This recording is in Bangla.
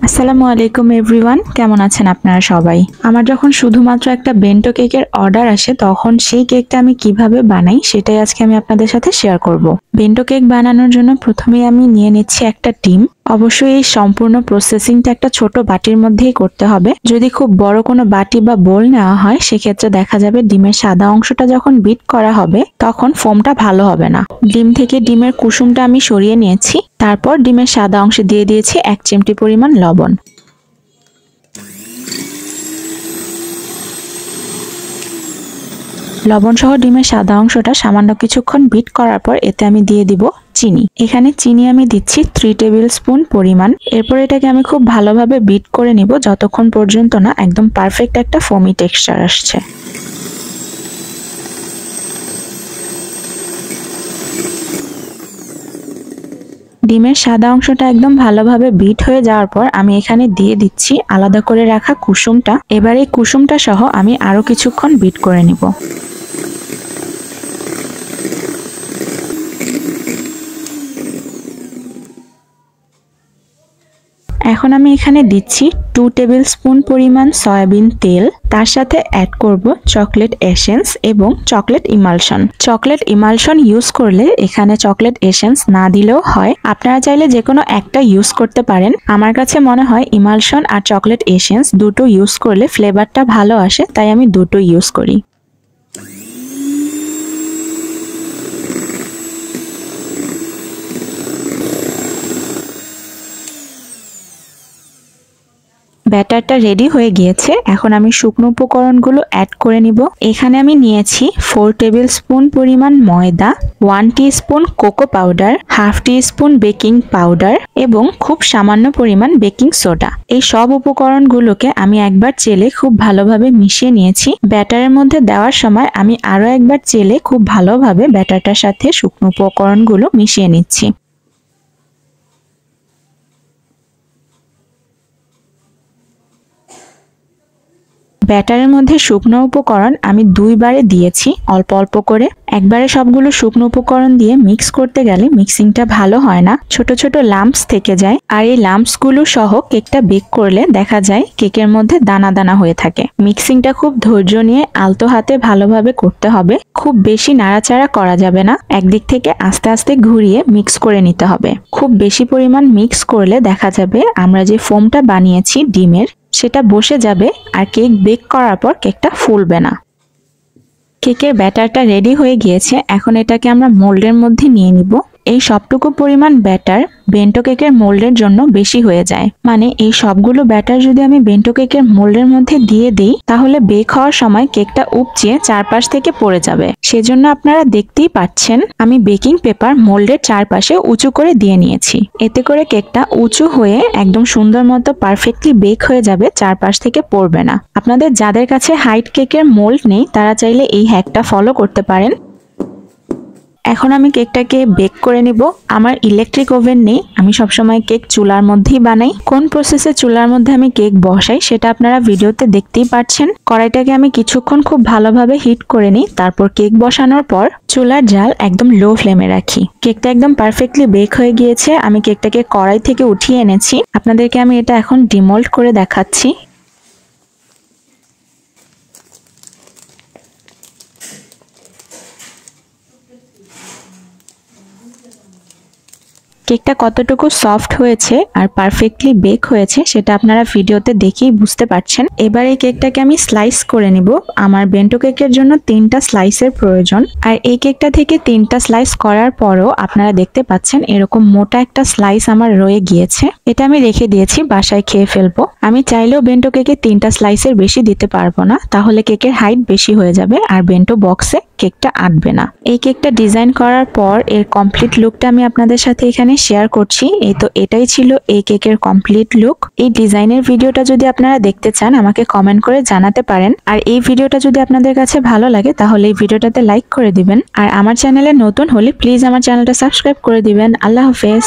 আসসালামু আলাইকুম এভরিওয়ান, কেমন আছেন আপনারা সবাই? আমার যখন শুধুমাত্র একটা বেন্টো কেকের অর্ডার আসে তখন সেই কেকটা আমি কিভাবে বানাই সেটাই আজকে আমি আপনাদের সাথে শেয়ার করব। বেন্টো কেক বানানোর জন্য প্রথমেই আমি নিয়ে নিচ্ছি একটা ডিম। অবশ্যই এই সম্পূর্ণ প্রসেসিংটা একটা ছোট বাটির মধ্যেই করতে হবে। যদি খুব বড় কোনো বাটি বা বোল নেওয়া হয় সেক্ষেত্রে দেখা যাবে ডিমের সাদা অংশটা যখন বিট করা হবে তখন ফোমটা ভালো হবে না। ডিম থেকে ডিমের কুসুমটা আমি সরিয়ে নিয়েছি। তারপর ডিমের সাদা অংশে দিয়ে দিয়েছি 1 চিমটি পরিমাণ লবণ। লবণ সহ ডিমের সাদা অংশটা সামান্য কিছুক্ষণ বিট করার পর এতে আমি দিয়ে দিব চিনি। এখানে চিনি আমি দিচ্ছি 3 টেবিল স্পুন পরিমাণ। এরপর এটাকে আমি খুব ভালোভাবে বিট করে নিব যতক্ষণ পর্যন্ত না একদম পারফেক্ট একটা ফোমি টেক্সচার আসছে। ডিমের সাদা অংশটা একদম ভালোভাবে বিট হয়ে যাওয়ার পর আমি এখানে দিয়ে দিচ্ছি আলাদা করে রাখা কুসুমটা। এবার এই কুসুমটা সহ আমি আরো কিছুক্ষণ বিট করে নিব। এখন আমি এখানে দিচ্ছি 2 টেবিল স্পুন পরিমাণ সয়াবিন তেল। তার সাথে অ্যাড করব চকলেট এসেন্স এবং chocolate emulsion. Chocolate emulsion use করলে এখানে চকলেট এসেন্স না দিলেও হয়, আপনারা চাইলে যে কোনো একটা ইউজ করতে পারেন। আমার কাছে মনে হয় ইমালশন আর চকলেট এসেন্স দুটো ইউজ করলে ফ্লেভারটা ভালো আসে, তাই আমি দুটো ইউজ করি। ব্যাটারটা রেডি হয়ে গিয়েছে। এখন আমি শুকনো উপকরণগুলো অ্যাড করে নিব। এখানে আমি নিয়েছি 4 টেবিল স্পুন পরিমাণ ময়দা, 1 teaspoon cocoa powder, half teaspoon baking powder এবং খুব সামান্য পরিমাণ বেকিং সোডা। এই সব উপকরণগুলোকে আমি একবার চেলে খুব ভালোভাবে মিশিয়ে নিয়েছি। ব্যাটারের মধ্যে দেওয়ার সময় আমি আরো একবার চেলে খুব ভালোভাবে ব্যাটারটার সাথে শুকনো উপকরণগুলো মিশিয়ে নিচ্ছি। ব্যাটারের মধ্যে শুকনো উপকরণ আমি দুইবারে দিয়েছি, অল্প অল্প করে। একবারে সবগুলো শুকনো উপকরণ দিয়ে মিক্স করতে গেলে মিক্সিংটা ভালো হয় না, ছোট ছোট লাম্পস থেকে যায়। আর এই লাম্পসগুলো সহ কেকটা বেক করলে দেখা যায় কেকের মধ্যে দানা দানা হয়ে থাকে। মিক্সিংটা খুব ধৈর্য নিয়ে আলতো হাতে ভালোভাবে করতে হবে। খুব বেশি নাড়াচাড়া করা যাবে না, একদিক থেকে আস্তে আস্তে ঘুরিয়ে মিক্স করে নিতে হবে। খুব বেশি পরিমাণ মিক্স করলে দেখা যাবে আমরা যে ফোমটা বানিয়েছি ডিমের সেটা বসে যাবে আর কেক বেক করার পর কেকটা ফুলবে না। কেকের ব্যাটারটা রেডি হয়ে গিয়েছে। এখন এটাকে আমরা মোল্ডের মধ্যে নিয়ে নিব। এই সবটুকু পরিমাণ ব্যাটার বেন্টো কেকের মোল্ডের জন্য বেশি হয়ে যায়, মানে এই সবগুলো ব্যাটার যদি আমি বেন্টো কেকের মোল্ডের মধ্যে দিয়ে দিই তাহলে বেক হওয়ার সময় কেকটা উপচিয়ে চারপাশ থেকে পড়ে যাবে। সেজন্য আপনারা দেখতেই পাচ্ছেন আমি বেকিং পেপার মোল্ডের চারপাশে উঁচু করে দিয়ে নিয়েছি। এতে করে কেকটা উঁচু হয়ে একদম সুন্দর মতো পারফেক্টলি বেক হয়ে যাবে, চারপাশ থেকে পড়বে না। আপনাদের যাদের কাছে হাইট কেকের মোল্ড নেই তারা চাইলে এই হ্যাকটা ফলো করতে পারেন। এখন আমি কেকটাকে বেক করে নিব। আমার ইলেকট্রিক ওভেন নেই, আমি সবসময় কেক চুলার মধ্যেই বানাই। কোন প্রসেসে চুলার মধ্যে আমি কেক বসাই সেটা আপনারা ভিডিওতে দেখতেই পাচ্ছেন। কড়াইটাকে আমি কিছুক্ষণ খুব ভালোভাবে হিট করে নিই, তারপর কেক বসানোর পর চুলার জাল একদম লো ফ্লেমে রাখি। কেকটা একদম পারফেক্টলি বেক হয়ে গিয়েছে। আমি কেকটাকে কড়াই থেকে উঠিয়ে এনেছি। আপনাদেরকে আমি এটা এখন ডিমোল্ড করে দেখাচ্ছি। কেকটা কতটুকু সফট হয়েছে আর পারফেক্টলি বেক হয়েছে সেটা আপনারা ভিডিওতে দেখেই বুঝতে পারছেন। এবার এই কেকটাকে আমি স্লাইস করে নিব। আমার বেন্টো কেকের জন্য 3টা স্লাইসের প্রয়োজন, আর এই কেকটা থেকে 3টা স্লাইস করার পরও আপনারা দেখতে পাচ্ছেন এরকম মোটা একটা স্লাইস আমার রয়ে গিয়েছে। এটা আমি রেখে দিয়েছি, বাসায় খেয়ে ফেলবো। আমি চাইলেও বেন্টো কেকে 3টা স্লাইসের বেশি দিতে পারবো না, তাহলে কেকের হাইট বেশি হয়ে যাবে আর বেন্টো বক্সে কেকটা আটবে না। এই কেকটা ডিজাইন করার পর এর কমপ্লিট লুকটা আমি আপনাদের সাথে এখানে শেয়ার করছি। এটাই ছিল এই কেকের কমপ্লিট লুক। এই ডিজাইনের ভিডিওটা যদি আপনারা দেখতে চান আমাকে কমেন্ট করে জানাতে পারেন। আর এই ভিডিওটা যদি আপনাদের কাছে ভালো লাগে তাহলে এই ভিডিওটাতে লাইক করে দিবেন। আর আমার চ্যানেলে নতুন হলে প্লিজ আমার চ্যানেলটা সাবস্ক্রাইব করে দিবেন। আল্লাহ হাফেজ।